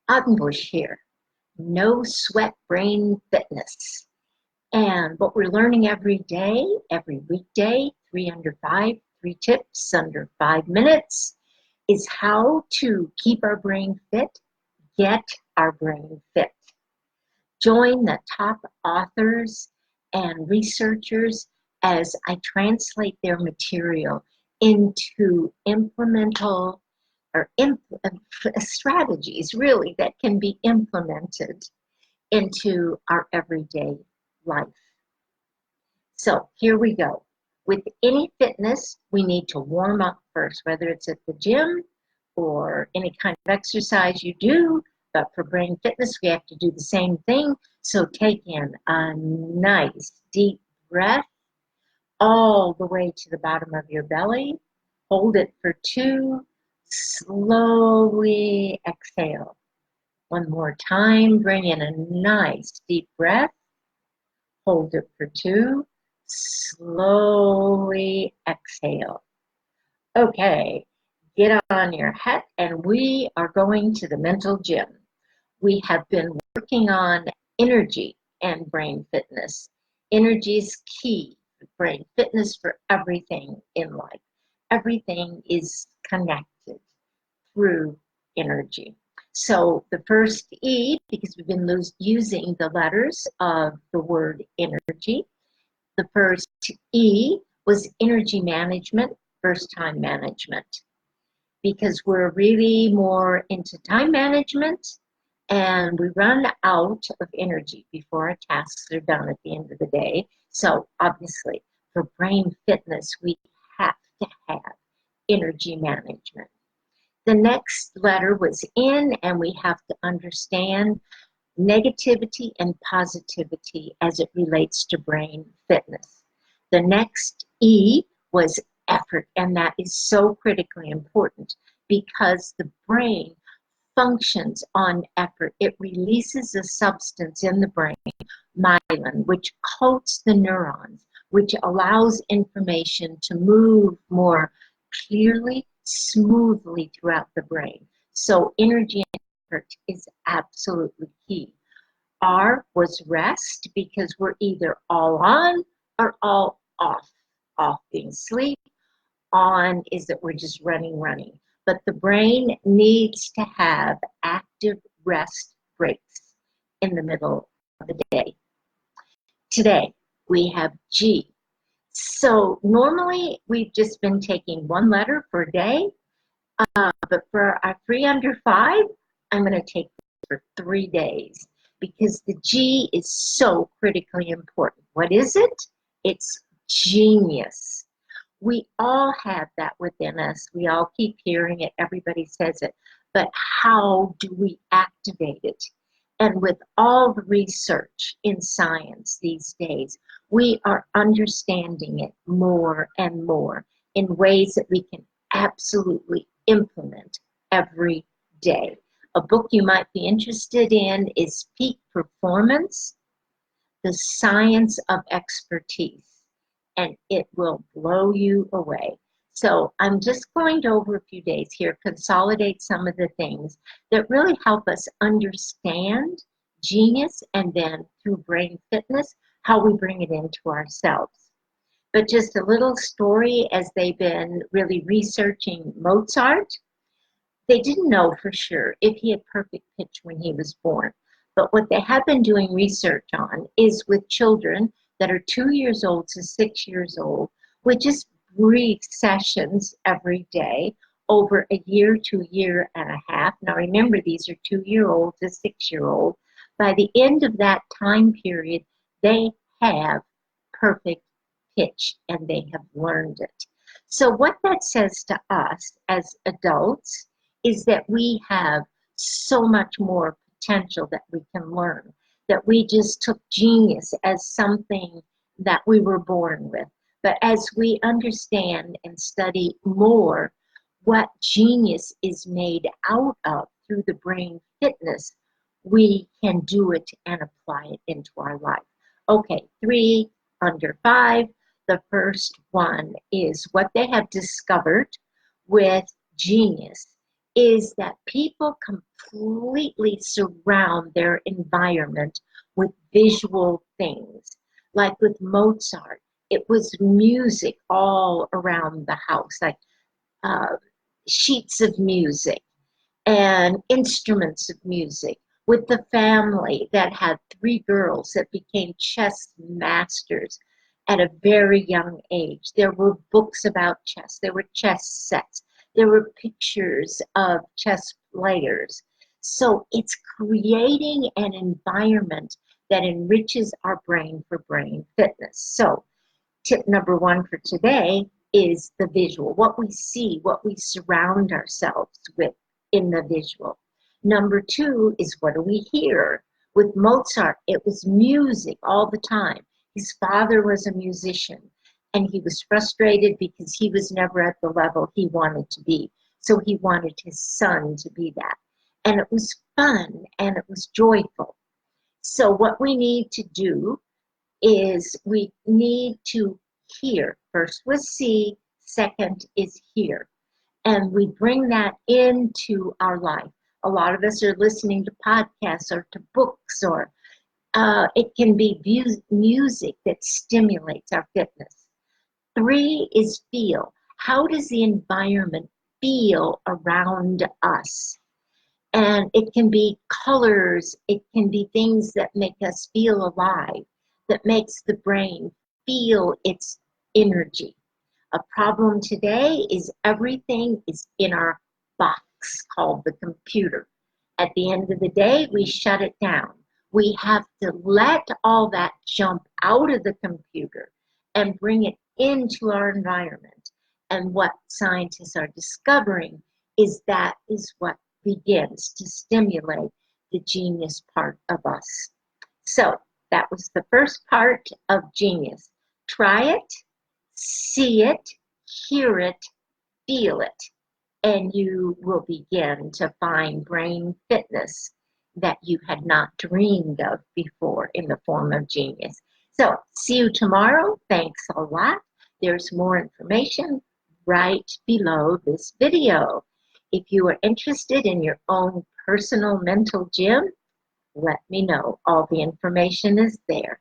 Ottenbush here. No sweat brain fitness. And what we're learning every day, every weekday, 3 under 5, 3 tips under 5 minutes, is how to keep our brain fit, get our brain fit. Join the top authors and researchers as I translate their material into implementable or strategies really that can be implemented into our everyday life. So here we go. With any fitness, we need to warm up first, whether it's at the gym or any kind of exercise you do. But for brain fitness, we have to do the same thing. So take in a nice deep breath all the way to the bottom of your belly. Hold it for 2. Slowly exhale. One more time. Bring in a nice deep breath. Hold it for 2. Slowly exhale. Okay, get on your hat and we are going to the mental gym. We have been working on energy and brain fitness. Energy is key for brain fitness for everything in life. Everything is connected through energy. So the first E, because we've been using the letters of the word energy, the first E was energy management, first time management, because we're really more into time management and we run out of energy before our tasks are done at the end of the day. So obviously for brain fitness, we have to have energy management. The next letter was N, and we have to understand negativity and positivity as it relates to brain fitness. The next E was effort, and that is so critically important because the brain functions on effort. It releases a substance in the brain, myelin, which coats the neurons, which allows information to move more clearly, smoothly throughout the brain. So energy and effort is absolutely key. R was rest, because we're either all on or all off. Off being sleep, on is that we're just running. But the brain needs to have active rest breaks in the middle of the day. Today, we have G. So normally, we've just been taking one letter per day, but for our 3 under 5, I'm going to take this for 3 days because the G is so critically important. What is it? It's genius. We all have that within us. We all keep hearing it. Everybody says it. But how do we activate it? And with all the research in science these days, we are understanding it more and more in ways that we can absolutely implement every day. A book you might be interested in is Peak Performance, The Science of Expertise, and it will blow you away. So I'm just going to, over a few days here, consolidate some of the things that really help us understand genius, and then through brain fitness, how we bring it into ourselves. But just a little story, as they've been really researching Mozart, they didn't know for sure if he had perfect pitch when he was born. But what they have been doing research on is with children that are 2 years old to 6 years old, with just brief sessions every day over a year to a year and a half. Now remember, these are 2-year-old to 6-year-old. By the end of that time period, they have perfect pitch and they have learned it. So what that says to us as adults is that we have so much more potential that we can learn, that we just took genius as something that we were born with. But as we understand and study more what genius is made out of through the brain fitness, we can do it and apply it into our life. Okay, 3 under 5. The first one is what they have discovered with genius is that people completely surround their environment with visual things. Like with Mozart, it was music all around the house, like uh, sheets of music and instruments of music. With the family that had three girls that became chess masters at a very young age. There were books about chess, there were chess sets, there were pictures of chess players. So it's creating an environment that enriches our brain for brain fitness. So tip number one for today is the visual, what we see, what we surround ourselves with in the visual. Number two is what do we hear? With Mozart, it was music all the time. His father was a musician, and he was frustrated because he was never at the level he wanted to be. So he wanted his son to be that. And it was fun and it was joyful. So what we need to do is we need to hear. First was see, second is hear. And we bring that into our life. A lot of us are listening to podcasts or to books, or it can be music that stimulates our fitness. Three is feel. How does the environment feel around us? And it can be colors, it can be things that make us feel alive, that makes the brain feel its energy. A problem today is everything is in our box called the computer. At the end of the day, we shut it down. We have to let all that jump out of the computer and bring it into our environment. And what scientists are discovering is that is what begins to stimulate the genius part of us. So that was the first part of genius. Try it, see it, hear it, feel it, and you will begin to find brain fitness that you had not dreamed of before in the form of genius. So see you tomorrow. Thanks a lot. There's more information right below this video. If you are interested in your own personal mental gym, let me know. All the information is there.